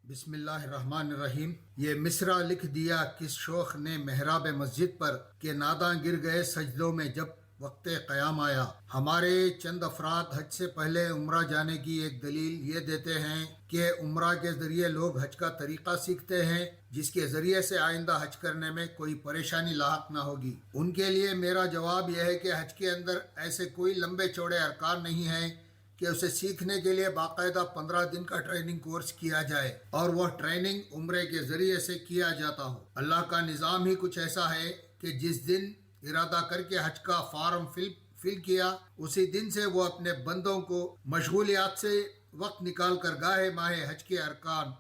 بسم اللہ الرحمن الرحیم۔ یہ مصرع لکھ دیا کس شوخ نے محراب مسجد پر، کہ ناداں گر گئے سجدوں میں جب وقت قیام آیا۔ ہمارے چند افراد حج سے پہلے عمرہ جانے کی ایک دلیل یہ دیتے ہیں کہ عمرہ کے ذریعے لوگ حج کا طریقہ سیکھتے ہیں، جس کے ذریعے سے آئندہ حج کرنے میں کوئی پریشانی لاحق نہ ہوگی۔ ان کے لیے میرا جواب یہ ہے کہ حج کے اندر ایسے کوئی لمبے چوڑے ارکان نہیں ہیں کہ اسے سیکھنے کے لیے باقاعدہ 15 دن کا ٹریننگ کورس کیا جائے اور وہ ٹریننگ عمرے کے ذریعے سے کیا جاتا ہو۔ اللہ کا نظام ہی کچھ ایسا ہے کہ جس دن ارادہ کر کے حج کا فارم فل کیا، اسی دن سے وہ اپنے بندوں کو مشغولیات سے وقت نکال کر گاہے ماہے حج کے ارکان،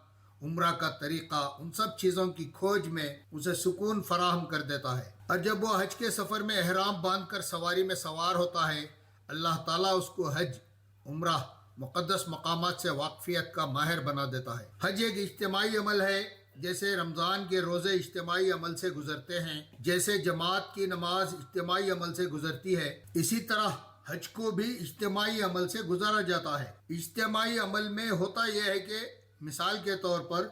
عمرہ کا طریقہ، ان سب چیزوں کی کھوج میں اسے سکون فراہم کر دیتا ہے۔ اور جب وہ حج کے سفر میں احرام باندھ کر سواری میں سوار ہوتا ہے، اللہ تعالیٰ اس کو حج، عمرہ، مقدس مقامات سے واقفیت کا ماہر بنا دیتا ہے۔ حج ایک اجتماعی عمل ہے، جیسے رمضان کے روزے اجتماعی عمل سے گزرتے ہیں، جیسے جماعت کی نماز اجتماعی عمل سے گزرتی ہے، اسی طرح حج کو بھی اجتماعی عمل سے گزارا جاتا ہے۔ اجتماعی عمل میں ہوتا یہ ہے کہ مثال کے طور پر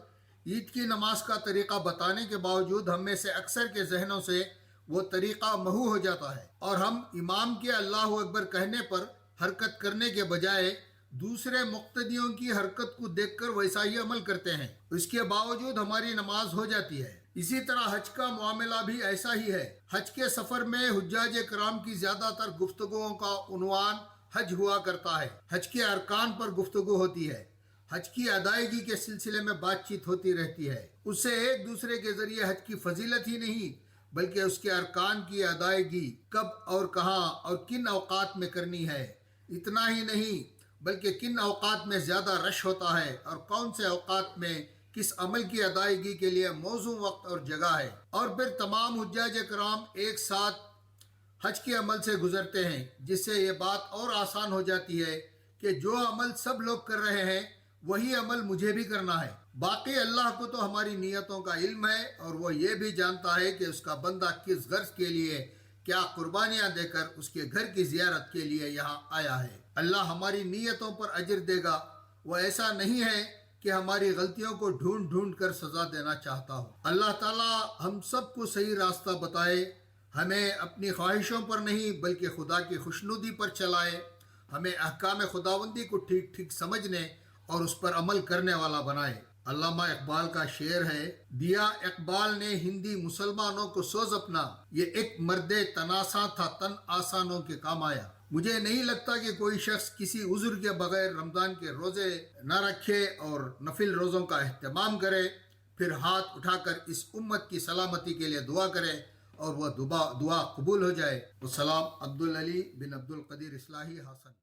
عید کی نماز کا طریقہ بتانے کے باوجود ہم میں سے اکثر کے ذہنوں سے وہ طریقہ محو ہو جاتا ہے، اور ہم امام کے اللہ اکبر کہنے پر حرکت کرنے کے بجائے دوسرے مقتدیوں کی حرکت کو دیکھ کر ویسا ہی عمل کرتے ہیں۔ اس کے باوجود ہماری نماز ہو جاتی ہے۔ اسی طرح حج کا معاملہ بھی ایسا ہی ہے۔ حج کے سفر میں حجاج کرام کی زیادہ تر گفتگوؤں کا عنوان حج ہوا کرتا ہے۔ حج کے ارکان پر گفتگو ہوتی ہے، حج کی ادائیگی کے سلسلے میں بات چیت ہوتی رہتی ہے۔ اس سے ایک دوسرے کے ذریعے حج کی فضیلت ہی نہیں بلکہ اس کے ارکان کی ادائیگی کب اور کہاں اور کن اوقات میں کرنی ہے، اتنا ہی نہیں بلکہ کن اوقات میں زیادہ رش ہوتا ہے اور کون سے اوقات میں کس عمل کی ادائیگی کے لیے موزوں وقت اور جگہ ہے۔ اور پھر تمام حجاج کرام ایک ساتھ حج کے عمل سے گزرتے ہیں، جس سے یہ بات اور آسان ہو جاتی ہے کہ جو عمل سب لوگ کر رہے ہیں وہی عمل مجھے بھی کرنا ہے۔ باقی اللہ کو تو ہماری نیتوں کا علم ہے، اور وہ یہ بھی جانتا ہے کہ اس کا بندہ کس غرض کے لیے کیا قربانیاں دے کر اس کے گھر کی زیارت کے لیے یہاں آیا ہے۔ اللہ ہماری نیتوں پر اجر دے گا۔ وہ ایسا نہیں ہے کہ ہماری غلطیوں کو ڈھونڈ ڈھونڈ کر سزا دینا چاہتا ہو۔ اللہ تعالی ہم سب کو صحیح راستہ بتائے، ہمیں اپنی خواہشوں پر نہیں بلکہ خدا کی خوشنودی پر چلائے، ہمیں احکام خداوندی کو ٹھیک ٹھیک سمجھنے اور اس پر عمل کرنے والا بنائے۔ علامہ اقبال کا شعر ہے، دیا اقبال نے ہندی مسلمانوں کو سوز اپنا، یہ ایک مرد تناساں تھا تن آسانوں کے کام آیا۔ مجھے نہیں لگتا کہ کوئی شخص کسی عذر کے بغیر رمضان کے روزے نہ رکھے اور نفل روزوں کا اہتمام کرے، پھر ہاتھ اٹھا کر اس امت کی سلامتی کے لیے دعا کرے اور وہ دعا قبول ہو جائے۔ والسلام، عبدالعلی بن عبدالقدیر اصلاحی حسن۔